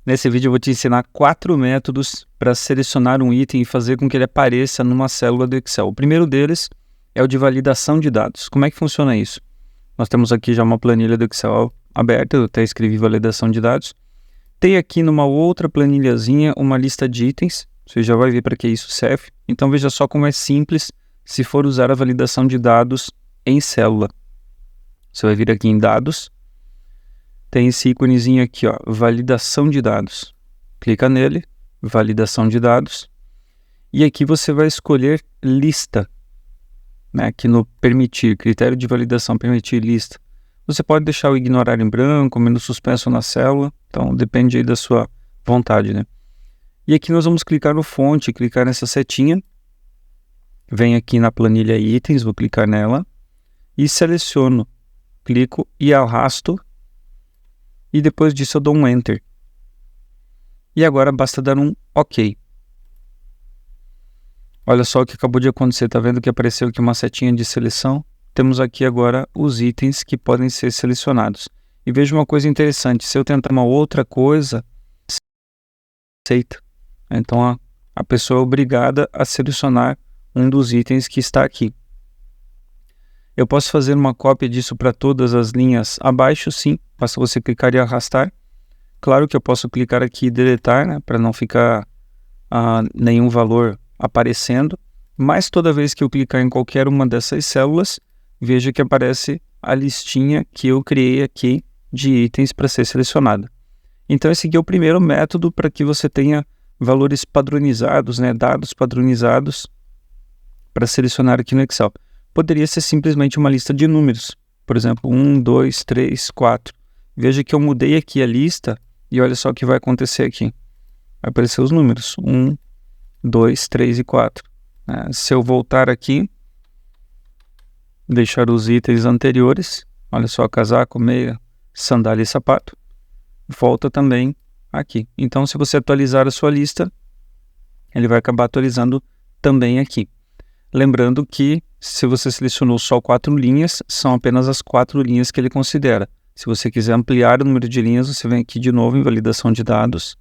Nesse vídeo eu vou te ensinar 4 métodos para selecionar um item e fazer com que ele apareça numa célula do Excel. O primeiro deles é o de validação de dados. Como é que funciona isso? Nós temos aqui já uma planilha do Excel aberta, eu até escrevi validação de dados. Tem aqui numa outra planilhazinha uma lista de itens, você já vai ver para que isso serve. Então veja só como é simples se for usar a validação de dados em célula. Você vai vir aqui em dados, tem esse íconezinho aqui, ó, validação de dados. Clica nele, validação de dados, e aqui você vai escolher lista, né? Aqui no permitir, critério de validação, permitir lista. Você pode deixar o ignorar em branco, menu suspenso na célula, então depende aí da sua vontade, né? E aqui nós vamos clicar no fonte, clicar nessa setinha, vem aqui na planilha itens, vou clicar nela, e seleciono, clico e arrasto, e depois disso eu dou um Enter. E agora basta dar um OK. Olha só o que acabou de acontecer, tá vendo que apareceu aqui uma setinha de seleção? Temos aqui agora os itens que podem ser selecionados. E veja uma coisa interessante, se eu tentar uma outra coisa, aceita. Então a pessoa é obrigada a selecionar um dos itens que está aqui. Eu posso fazer uma cópia disso para todas as linhas abaixo, sim, basta você clicar e arrastar. Claro que eu posso clicar aqui e deletar, né, para não ficar nenhum valor aparecendo, mas toda vez que eu clicar em qualquer uma dessas células, veja que aparece a listinha que eu criei aqui de itens para ser selecionada. Então esse aqui é o primeiro método para que você tenha valores padronizados, né, dados padronizados para selecionar aqui no Excel. Poderia ser simplesmente uma lista de números, por exemplo, 1, 2, 3, 4. Veja que eu mudei aqui a lista e olha só o que vai acontecer aqui. Vai aparecer os números, 1, 2, 3 e 4. Se eu voltar aqui, deixar os itens anteriores, olha só, casaco, meia, sandália e sapato, volta também aqui. Então, se você atualizar a sua lista, ele vai acabar atualizando também aqui. Lembrando que se você selecionou só 4 linhas, são apenas as 4 linhas que ele considera. Se você quiser ampliar o número de linhas, você vem aqui de novo em validação de dados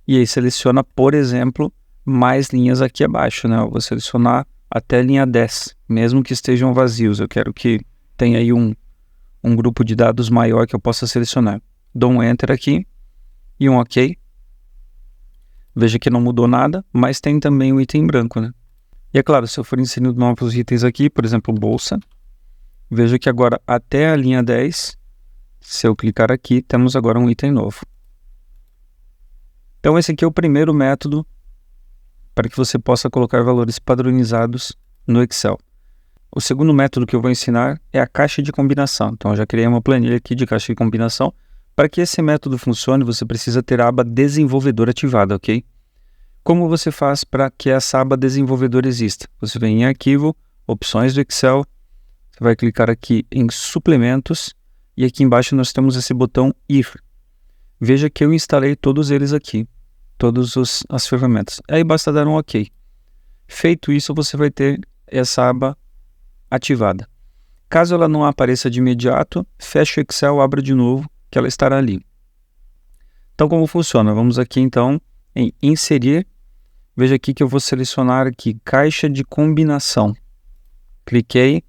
e aí seleciona, por exemplo, mais linhas aqui abaixo, né? Eu vou selecionar até linha 10, mesmo que estejam vazios. Eu quero que tenha aí um grupo de dados maior que eu possa selecionar. Dou um Enter aqui e um OK. Veja que não mudou nada, mas tem também o item branco, né? E é claro, se eu for inserindo novos itens aqui, por exemplo, bolsa, veja que agora até a linha 10, se eu clicar aqui, temos agora um item novo. Então esse aqui é o primeiro método para que você possa colocar valores padronizados no Excel. O segundo método que eu vou ensinar é a caixa de combinação. Então eu já criei uma planilha aqui de caixa de combinação. Para que esse método funcione, você precisa ter a aba desenvolvedor ativada, ok? Como você faz para que essa aba desenvolvedor exista? Você vem em arquivo, opções do Excel, você vai clicar aqui em suplementos e aqui embaixo nós temos esse botão ir. Veja que eu instalei todos eles aqui, todas as ferramentas. Aí basta dar um OK. Feito isso, você vai ter essa aba ativada. Caso ela não apareça de imediato, fecha o Excel, abra de novo, que ela estará ali. Então como funciona? Vamos aqui então em inserir. Veja aqui que eu vou selecionar aqui caixa de combinação. Cliquei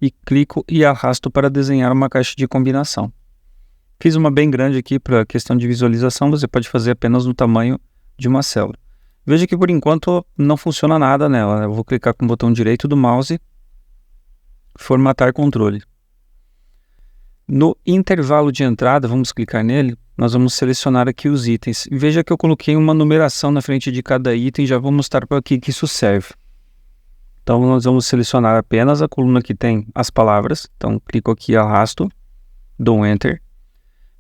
e clico e arrasto para desenhar uma caixa de combinação. Fiz uma bem grande aqui para questão de visualização, você pode fazer apenas no tamanho de uma célula. Veja que por enquanto não funciona nada nela. Eu vou clicar com o botão direito do mouse, formatar controle. No intervalo de entrada, vamos clicar nele, nós vamos selecionar aqui os itens. Veja que eu coloquei uma numeração na frente de cada item, já vou mostrar para que isso serve. Então nós vamos selecionar apenas a coluna que tem as palavras. Então clico aqui, arrasto, dou um Enter.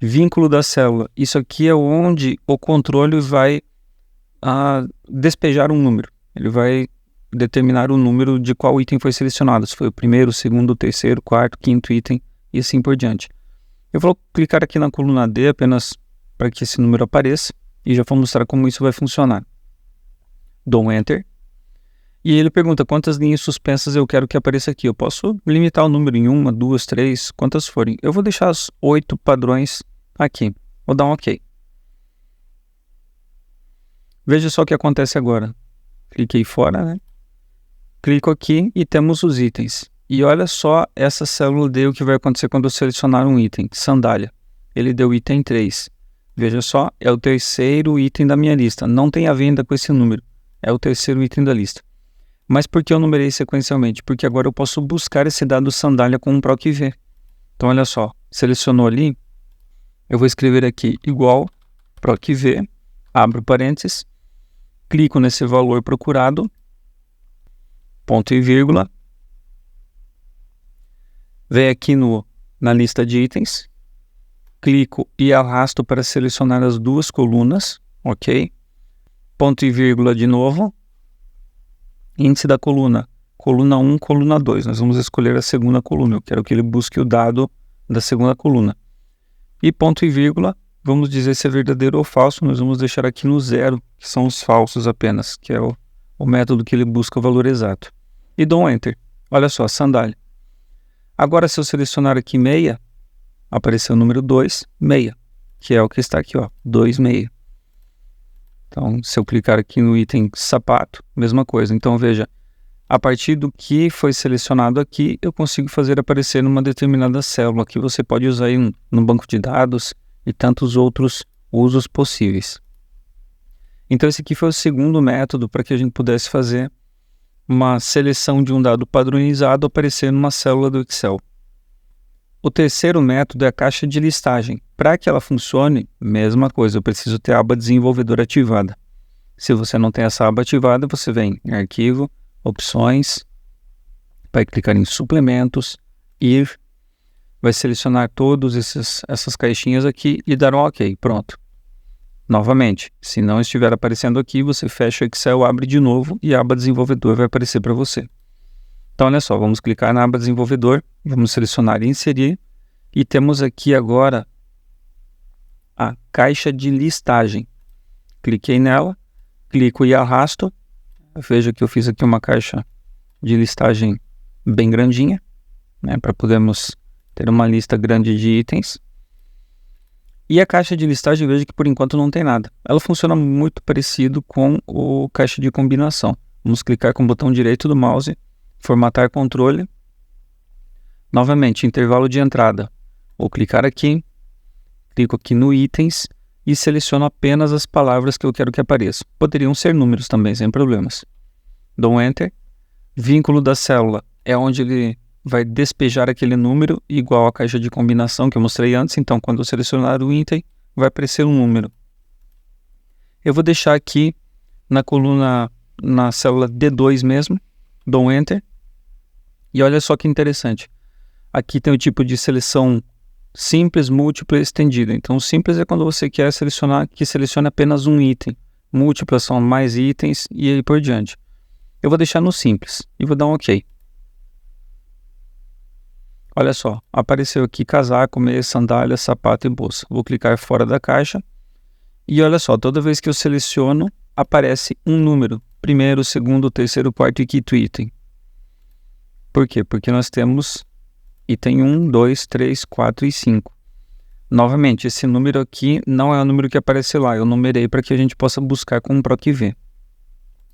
Vínculo da célula, isso aqui é onde o controle vai despejar um número. Ele vai determinar o número de qual item foi selecionado. Se foi o primeiro, o segundo, o terceiro, quarto, quinto item e assim por diante. Eu vou clicar aqui na coluna D apenas para que esse número apareça e já vou mostrar como isso vai funcionar. Dou um Enter e ele pergunta quantas linhas suspensas eu quero que apareça aqui. Eu posso limitar o número em 1, 2, 3, quantas forem. Eu vou deixar as 8 padrões aqui. Vou dar um OK. Veja só o que acontece agora. Cliquei fora, né? Clico aqui e temos os itens. E olha só, essa célula deu o que vai acontecer quando eu selecionar um item, sandália. Ele deu item 3. Veja só, é o terceiro item da minha lista. Não tem a venda com esse número. É o terceiro item da lista. Mas por que eu numerei sequencialmente? Porque agora eu posso buscar esse dado sandália com um PROC-V. Então olha só, selecionou ali, eu vou escrever aqui igual PROC-V, abro parênteses, clico nesse valor procurado, ponto e vírgula, venho aqui na lista de itens, clico e arrasto para selecionar as duas colunas, ok? Ponto e vírgula de novo, índice da coluna, coluna 1, coluna 2, nós vamos escolher a segunda coluna, eu quero que ele busque o dado da segunda coluna. E ponto e vírgula, vamos dizer se é verdadeiro ou falso, nós vamos deixar aqui no 0, que são os falsos apenas, que é o método que ele busca o valor exato. E dou um Enter. Olha só, sandália. Agora, se eu selecionar aqui meia, apareceu o número 2, meia, que é o que está aqui, ó, 2, meia. Então, se eu clicar aqui no item sapato, mesma coisa. Então, veja, a partir do que foi selecionado aqui, eu consigo fazer aparecer numa determinada célula, que você pode usar aí no banco de dados e tantos outros usos possíveis. Então, esse aqui foi o segundo método para que a gente pudesse fazer uma seleção de um dado padronizado aparecer numa célula do Excel. O terceiro método é a caixa de listagem. Para que ela funcione, mesma coisa, eu preciso ter a aba desenvolvedor ativada. Se você não tem essa aba ativada, você vem em arquivo, opções, vai clicar em suplementos, ir, vai selecionar todas essas caixinhas aqui e dar um OK, pronto. Novamente, se não estiver aparecendo aqui, você fecha o Excel, abre de novo e a aba desenvolvedor vai aparecer para você. Então, olha só, vamos clicar na aba desenvolvedor, vamos selecionar inserir e temos aqui agora a caixa de listagem. Cliquei nela, clico e arrasto. Veja que eu fiz aqui uma caixa de listagem bem grandinha, né, para podermos ter uma lista grande de itens. E a caixa de listagem, veja que por enquanto não tem nada. Ela funciona muito parecido com o caixa de combinação. Vamos clicar com o botão direito do mouse, formatar controle. Novamente, intervalo de entrada. Vou clicar aqui, clico aqui no itens e seleciono apenas as palavras que eu quero que apareçam. Poderiam ser números também, sem problemas. Dou um Enter. Vínculo da célula é onde ele vai despejar aquele número igual à caixa de combinação que eu mostrei antes. Então, quando eu selecionar o item, vai aparecer um número. Eu vou deixar aqui na coluna, na célula D2 mesmo. Dou um Enter. E olha só que interessante. Aqui tem o tipo de seleção simples, múltipla e estendida. Então, simples é quando você quer selecionar, que selecione apenas um item. Múltiplas são mais itens e aí por diante. Eu vou deixar no simples e vou dar um OK. Olha só, apareceu aqui casaco, meia, sandália, sapato e bolsa. Vou clicar fora da caixa e olha só, toda vez que eu seleciono, aparece um número. Primeiro, segundo, terceiro, quarto e quinto item. Por quê? Porque nós temos item 1, 2, 3, 4 e 5. Novamente, esse número aqui não é o número que aparece lá. Eu numerei para que a gente possa buscar com um PROC-V.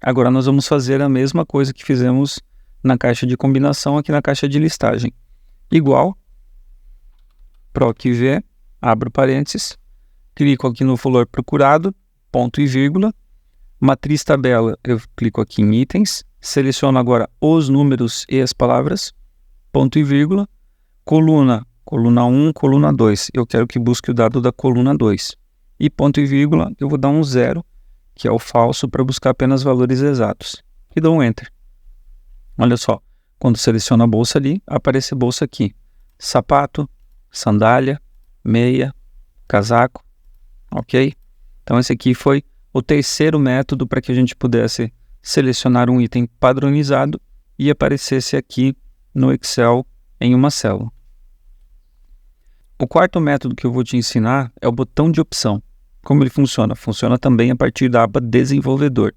Agora nós vamos fazer a mesma coisa que fizemos na caixa de combinação aqui na caixa de listagem. Igual, PROC-V, abro parênteses, clico aqui no valor procurado, ponto e vírgula, matriz tabela, eu clico aqui em itens, seleciono agora os números e as palavras, ponto e vírgula, coluna 1, coluna 2, eu quero que busque o dado da coluna 2, e ponto e vírgula, eu vou dar um 0, que é o falso, para buscar apenas valores exatos, e dou um Enter. Olha só, quando seleciono a bolsa ali, aparece bolsa aqui, sapato, sandália, meia, casaco, ok? Então esse aqui foi o terceiro método para que a gente pudesse selecionar um item padronizado e aparecesse aqui no Excel em uma célula. O quarto método que eu vou te ensinar é o botão de opção. Como ele funciona? Funciona também a partir da aba desenvolvedor.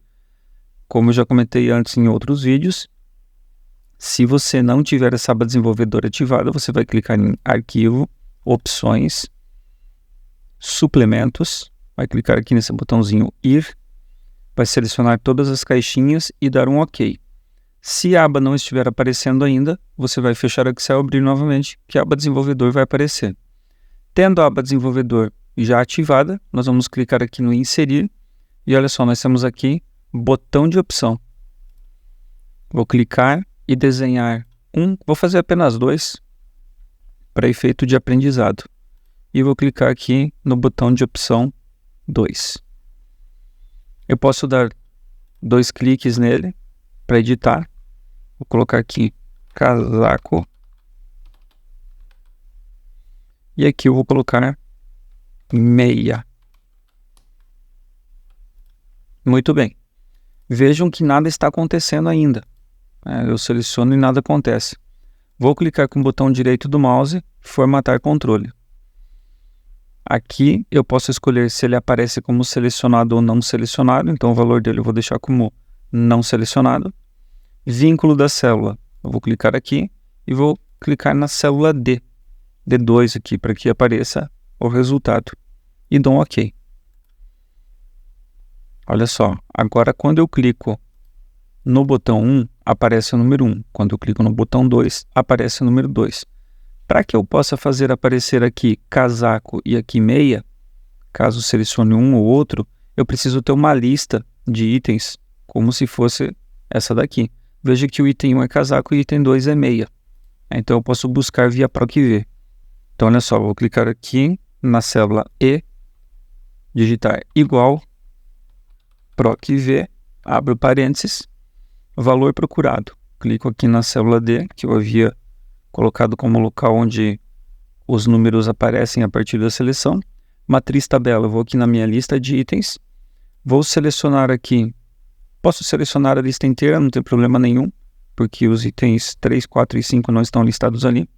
Como eu já comentei antes em outros vídeos, se você não tiver essa aba desenvolvedor ativada, você vai clicar em arquivo, opções, suplementos, vai clicar aqui nesse botãozinho ir, vai selecionar todas as caixinhas e dar um OK. Se a aba não estiver aparecendo ainda, você vai fechar o Excel e abrir novamente, que a aba desenvolvedor vai aparecer. Tendo a aba desenvolvedor já ativada, nós vamos clicar aqui no inserir e olha só, nós temos aqui botão de opção. Vou clicar e desenhar vou fazer apenas 2 para efeito de aprendizado. E vou clicar aqui no botão de opção 2. Eu posso dar 2 cliques nele para editar. Vou colocar aqui casaco. E aqui eu vou colocar meia. Muito bem. Vejam que nada está acontecendo ainda. Eu seleciono e nada acontece. Vou clicar com o botão direito do mouse, formatar controle. Aqui eu posso escolher se ele aparece como selecionado ou não selecionado, então o valor dele eu vou deixar como não selecionado. Vínculo da célula, eu vou clicar aqui e vou clicar na célula D2 aqui, para que apareça o resultado. E dou um OK. Olha só, agora quando eu clico no botão 1, aparece o número 1. Quando eu clico no botão 2, aparece o número 2. Para que eu possa fazer aparecer aqui casaco e aqui meia, caso selecione um ou outro, eu preciso ter uma lista de itens, como se fosse essa daqui. Veja que o item 1 é casaco e o item 2 é meia. Então eu posso buscar via PROC-V. Então olha só, vou clicar aqui na célula E, digitar igual PROC-V, abro parênteses, valor procurado. Clico aqui na célula D, que eu havia colocado como local onde os números aparecem a partir da seleção. Matriz tabela, eu vou aqui na minha lista de itens, vou selecionar aqui, posso selecionar a lista inteira, não tem problema nenhum, porque os itens 3, 4 e 5 não estão listados ali.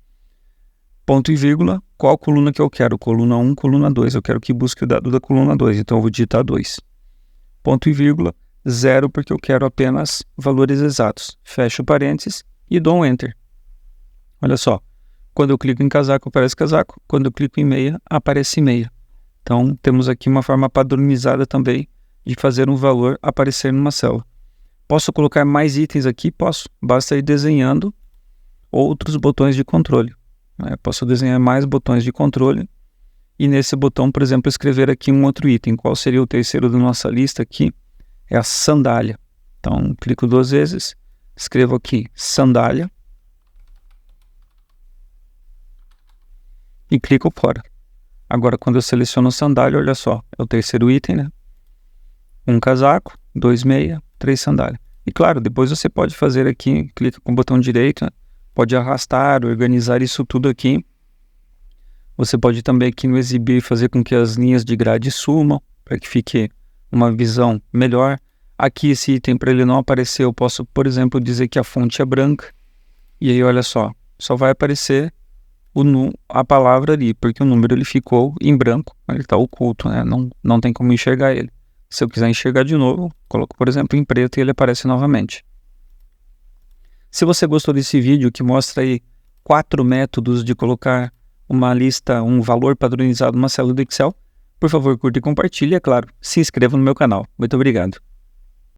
Ponto e vírgula, qual coluna que eu quero? Coluna 1, coluna 2, eu quero que busque o dado da coluna 2, então eu vou digitar 2. Ponto e vírgula, 0, porque eu quero apenas valores exatos. Fecho parênteses e dou um Enter. Olha só, quando eu clico em casaco, aparece casaco. Quando eu clico em meia, aparece meia. Então, temos aqui uma forma padronizada também de fazer um valor aparecer numa célula. Posso colocar mais itens aqui? Posso. Basta ir desenhando outros botões de controle. Posso desenhar mais botões de controle. E nesse botão, por exemplo, escrever aqui um outro item. Qual seria o terceiro da nossa lista aqui? É a sandália. Então, clico 2 vezes, escrevo aqui sandália e clico fora. Agora, quando eu seleciono sandália, olha só, é o terceiro item, né? 1 casaco, 2 meia, 3 sandália. E claro, depois você pode fazer aqui, clica com o botão direito, né? Pode arrastar, organizar isso tudo aqui. Você pode também aqui no exibir fazer com que as linhas de grade sumam, para que fique uma visão melhor. Aqui esse item, para ele não aparecer, eu posso, por exemplo, dizer que a fonte é branca. E aí, olha só vai aparecer a palavra ali, porque o número ele ficou em branco, ele está oculto, né? Não tem como enxergar ele. Se eu quiser enxergar de novo, coloco, por exemplo, em preto e ele aparece novamente. Se você gostou desse vídeo que mostra aí 4 métodos de colocar uma lista, um valor padronizado numa célula do Excel, por favor, curta e compartilhe, é claro, se inscreva no meu canal. Muito obrigado.